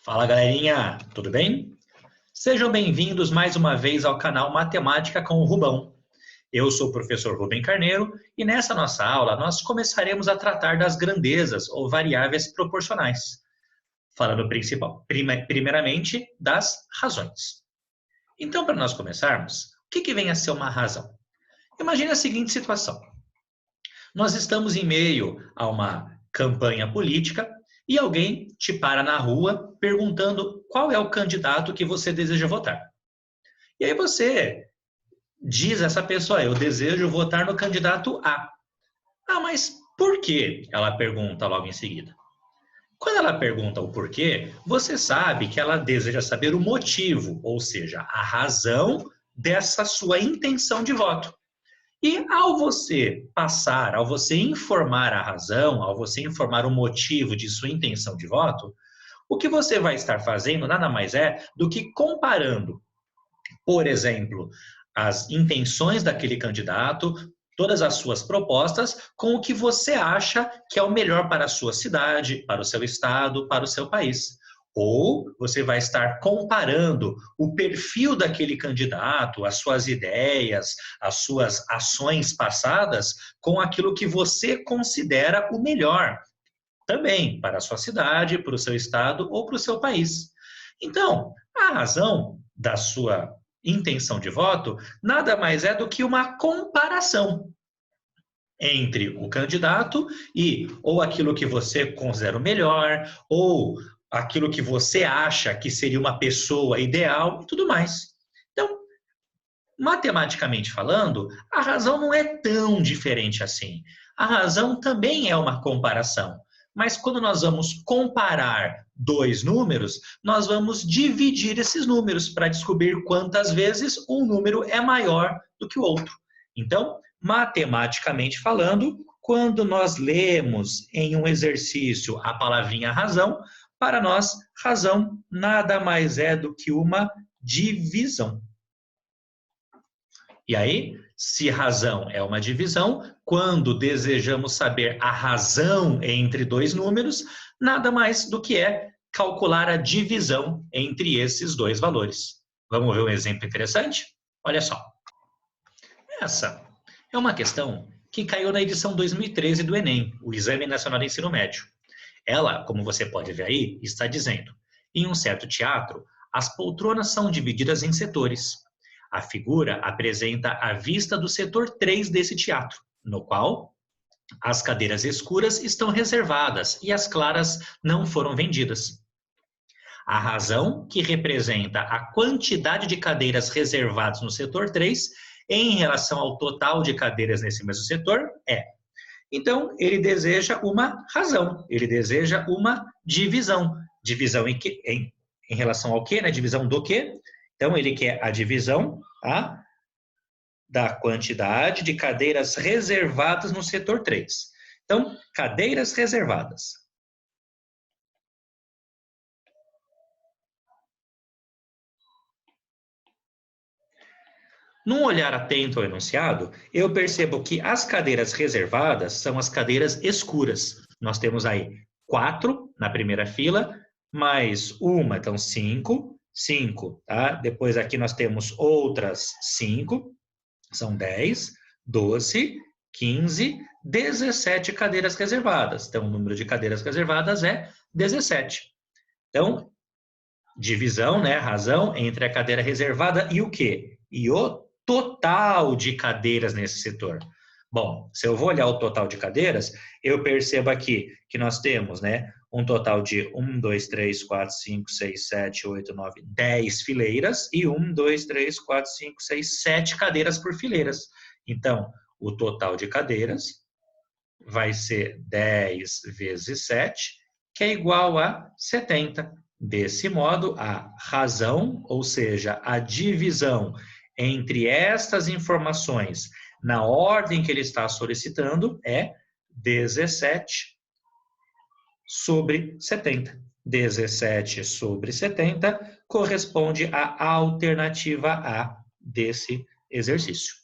Fala galerinha, tudo bem? Sejam bem-vindos mais uma vez ao canal Matemática com o Rubão. Eu sou o professor Rubem Carneiro e nessa nossa aula nós começaremos a tratar das grandezas ou variáveis proporcionais, falando primeiramente das razões. Então, para nós começarmos, o que vem a ser uma razão? Imagine a seguinte situação. Nós estamos em meio a uma campanha política e alguém te para na rua perguntando qual é o candidato que você deseja votar. E aí você diz a essa pessoa, eu desejo votar no candidato A. Ah, mas por quê? Ela pergunta logo em seguida. Quando ela pergunta o porquê, você sabe que ela deseja saber o motivo, ou seja, a razão dessa sua intenção de voto. E ao você passar, ao você informar a razão, ao você informar o motivo de sua intenção de voto, o que você vai estar fazendo nada mais é do que comparando, por exemplo, as intenções daquele candidato, todas as suas propostas, com o que você acha que é o melhor para a sua cidade, para o seu estado, para o seu país. Ou você vai estar comparando o perfil daquele candidato, as suas ideias, as suas ações passadas, com aquilo que você considera o melhor também para a sua cidade, para o seu estado ou para o seu país. Então, a razão da sua intenção de voto nada mais é do que uma comparação entre o candidato e ou aquilo que você considera o melhor, ou aquilo que você acha que seria uma pessoa ideal e tudo mais. Então, matematicamente falando, a razão não é tão diferente assim. A razão também é uma comparação. Mas quando nós vamos comparar dois números, nós vamos dividir esses números para descobrir quantas vezes um número é maior do que o outro. Então, matematicamente falando, quando nós lemos em um exercício a palavrinha razão, para nós, razão nada mais é do que uma divisão. E aí, se razão é uma divisão, quando desejamos saber a razão entre dois números, nada mais do que é calcular a divisão entre esses dois valores. Vamos ver um exemplo interessante? Olha só. Essa é uma questão que caiu na edição 2013 do Enem, o Exame Nacional de Ensino Médio. Ela, como você pode ver aí, está dizendo: em um certo teatro, as poltronas são divididas em setores. A figura apresenta a vista do setor 3 desse teatro, no qual as cadeiras escuras estão reservadas e as claras não foram vendidas. A razão, que representa a quantidade de cadeiras reservadas no setor 3 em relação ao total de cadeiras nesse mesmo setor, é. Então, ele deseja uma razão, ele deseja uma divisão. Divisão em relação ao quê? Né? Divisão do quê? Então, ele quer a divisão da quantidade de cadeiras reservadas no setor 3. Então, cadeiras reservadas. Num olhar atento ao enunciado, eu percebo que as cadeiras reservadas são as cadeiras escuras. Nós temos aí 4 na primeira fila, mais uma, então 5, tá? Depois aqui nós temos outras 5, são 10, 12, 15, 17 cadeiras reservadas. Então, o número de cadeiras reservadas é 17. Então, divisão, né, razão entre a cadeira reservada e o quê? E o total de cadeiras nesse setor. Bom, se eu vou olhar o total de cadeiras, eu percebo aqui que nós temos, né, um total de 1, 2, 3, 4, 5, 6, 7, 8, 9, 10 fileiras e 1, 2, 3, 4, 5, 6, 7 cadeiras por fileiras. Então, o total de cadeiras vai ser 10 vezes 7, que é igual a 70. Desse modo, a razão, ou seja, a divisão entre estas informações na ordem que ele está solicitando é 17 sobre 70. 17 sobre 70 corresponde à alternativa A desse exercício.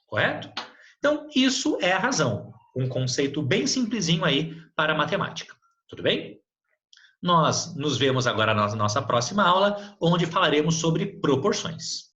Correto? Então, isso é a razão. Um conceito bem simplesinho aí para a matemática. Tudo bem? Nós nos vemos agora na nossa próxima aula, onde falaremos sobre proporções.